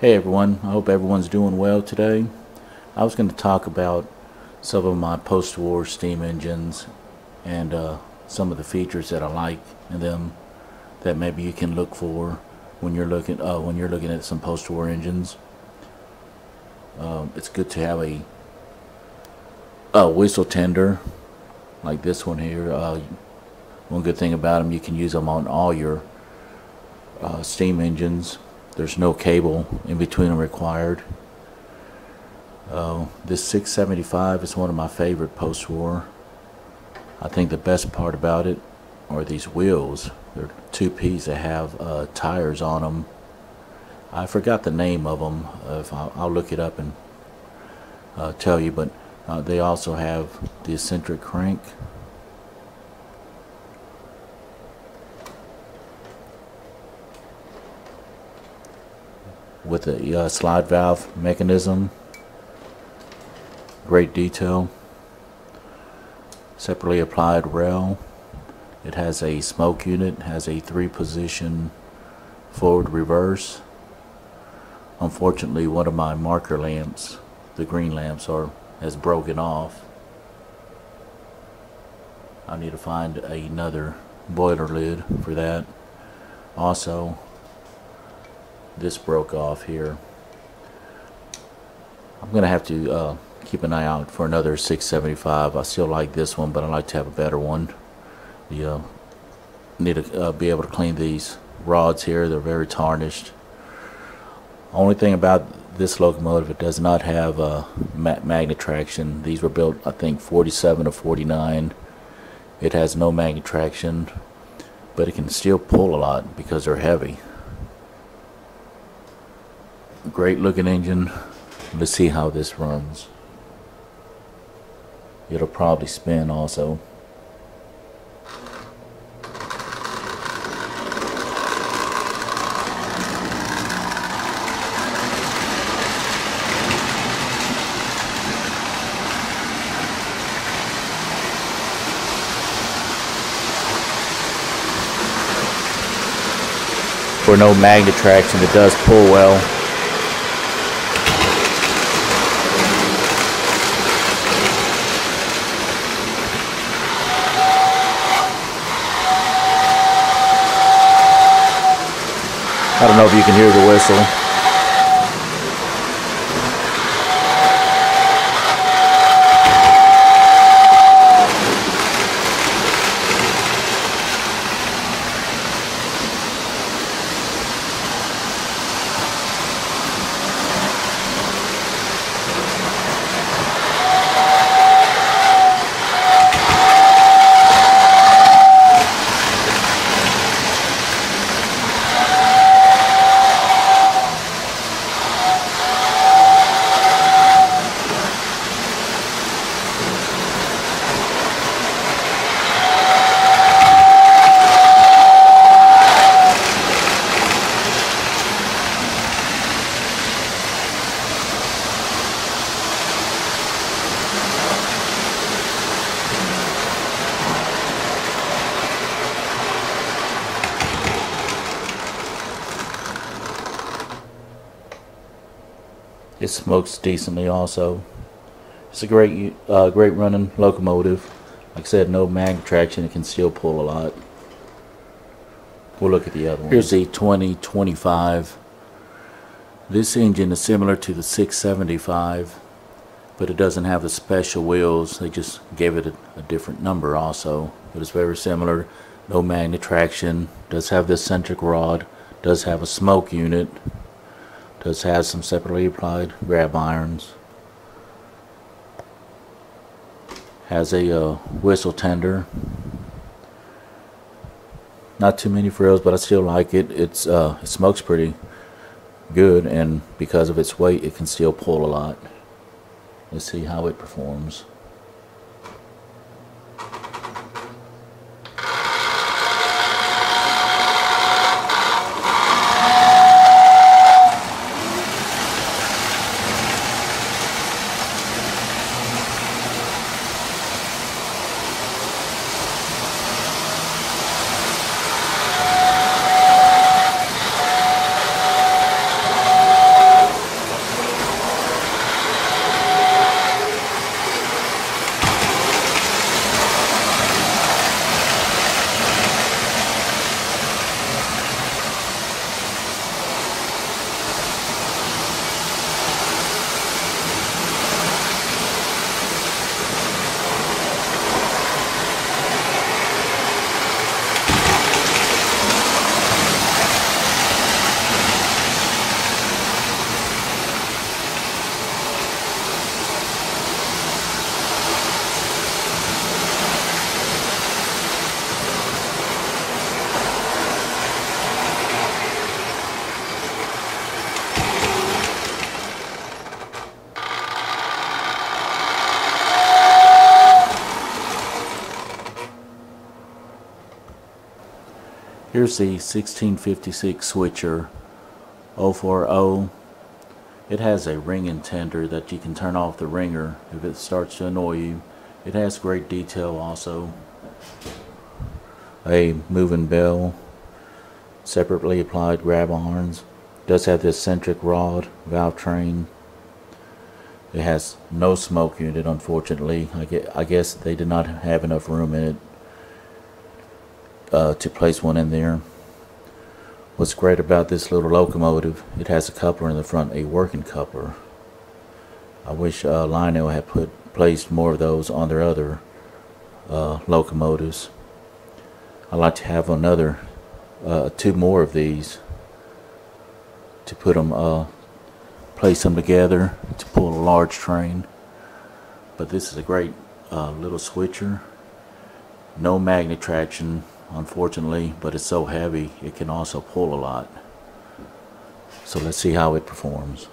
Hey everyone, I hope everyone's doing well today. I was going to talk about some of my post-war steam engines and some of the features that I like in them that maybe you can look for when you're looking at some post-war engines. It's good to have a whistle tender like this one here. One good thing about them, you can use them on all your steam engines. There's no cable in between them required. This 675 is one of my favorite post-war. I think the best part about it are these wheels. They're 2Ps that have tires on them. I forgot the name of them. I'll look it up and tell you, but they also have the eccentric crank. With the slide valve mechanism. Great detail. Separately applied rail. It has a smoke unit, has a 3-position forward reverse. Unfortunately, one of my marker lamps, the green lamps, has broken off. I need to find another boiler lid for that. Also, this broke off here. I'm gonna have to keep an eye out for another 675. I still like this one, but I like to have a better one. You need to be able to clean these rods here. They're very tarnished. Only thing about this locomotive, it does not have magnet traction. These were built, I think, 47 or 49. It has no magnet traction, but it can still pull a lot because they're heavy. Great looking engine. Let's see how this runs. It'll probably spin also. For no magnet traction, it does pull well. I don't know if you can hear the whistle. It smokes decently also. It's a great running locomotive. Like I said, no magnet traction. It can still pull a lot. We'll look at the other one. Here's the 2025. This engine is similar to the 675, but it doesn't have the special wheels. They just gave it a different number also. But it's very similar. No magnet traction. Does have the eccentric rod. Does have a smoke unit. Does have some separately applied grab irons. Has a whistle tender. Not too many frills, but I still like it. It smokes pretty good, and because of its weight, it can still pull a lot. Let's see how it performs. Here's the 1656 switcher 040. It has a ringing tender that you can turn off the ringer if it starts to annoy you. It has great detail also. A moving bell, separately applied grab irons. Does have this eccentric rod, valve train. It has no smoke unit, unfortunately. I guess they did not have enough room in it to place one in there. What's great about this little locomotive, it has a coupler in the front, a working coupler. I wish Lionel had placed more of those on their other locomotives. I'd like to have another 2 more of these to put them, place them together to pull a large train. But this is a great little switcher. No magnet traction, unfortunately, but it's so heavy it can also pull a lot. So let's see how it performs.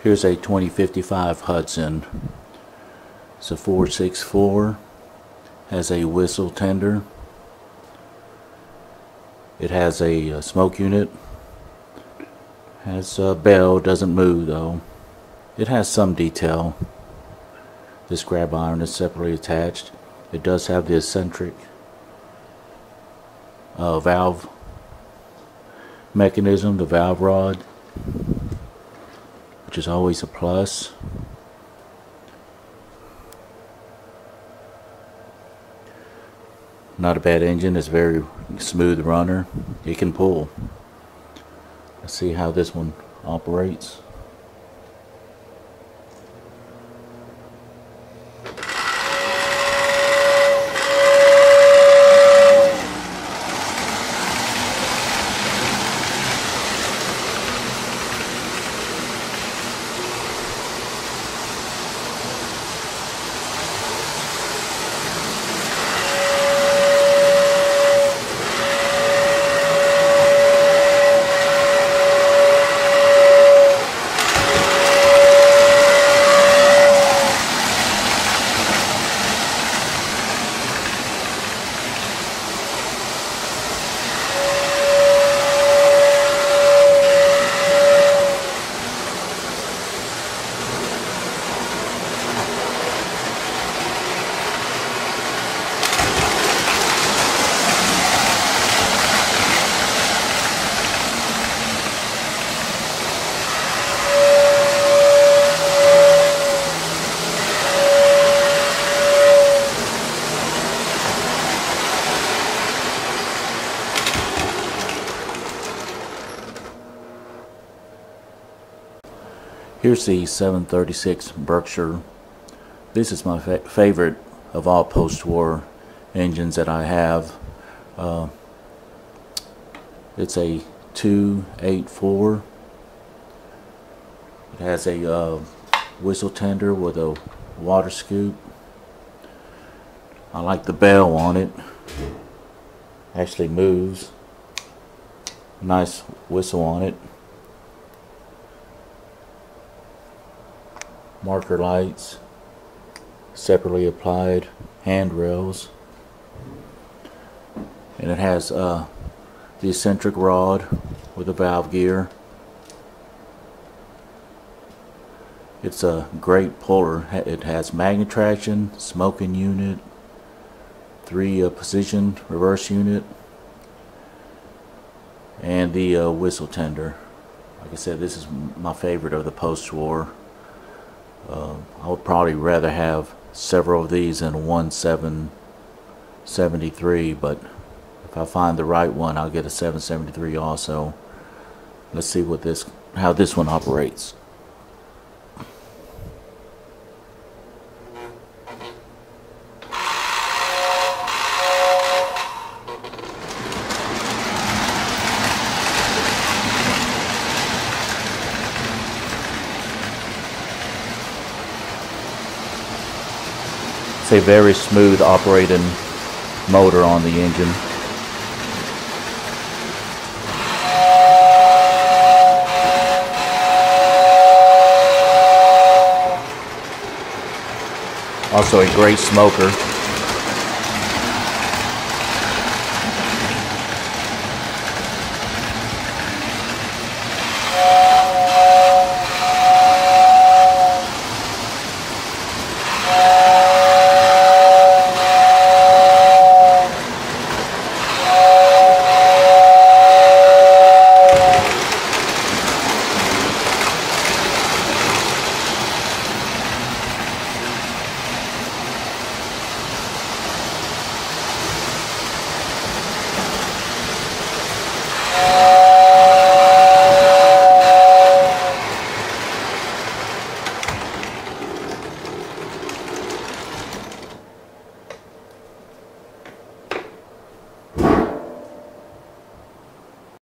Here's a 2055 Hudson. It's a 464. Has a whistle tender. It has a smoke unit. Has a bell, doesn't move though. It has some detail. This grab iron is separately attached. It does have the eccentric valve mechanism, the valve rod, which is always a plus. Not a bad engine. It's very smooth runner. It can pull. Let's see how this one operates. Here's the 736 Berkshire. This is my favorite of all post-war engines that I have. It's a 284. It has a whistle tender with a water scoop. I like the bell on it. Actually moves. Nice whistle on it. Marker lights, separately applied handrails, and it has the eccentric rod with a valve gear. It's a great puller. It has magnet traction, smoking unit, 3 position reverse unit. and the whistle tender. Like I said, this is my favorite of the post-war. I would probably rather have several of these than one 773, but if I find the right one, I'll get a 773 also. Let's see how this one operates. It's a very smooth operating motor on the engine. Also a great smoker.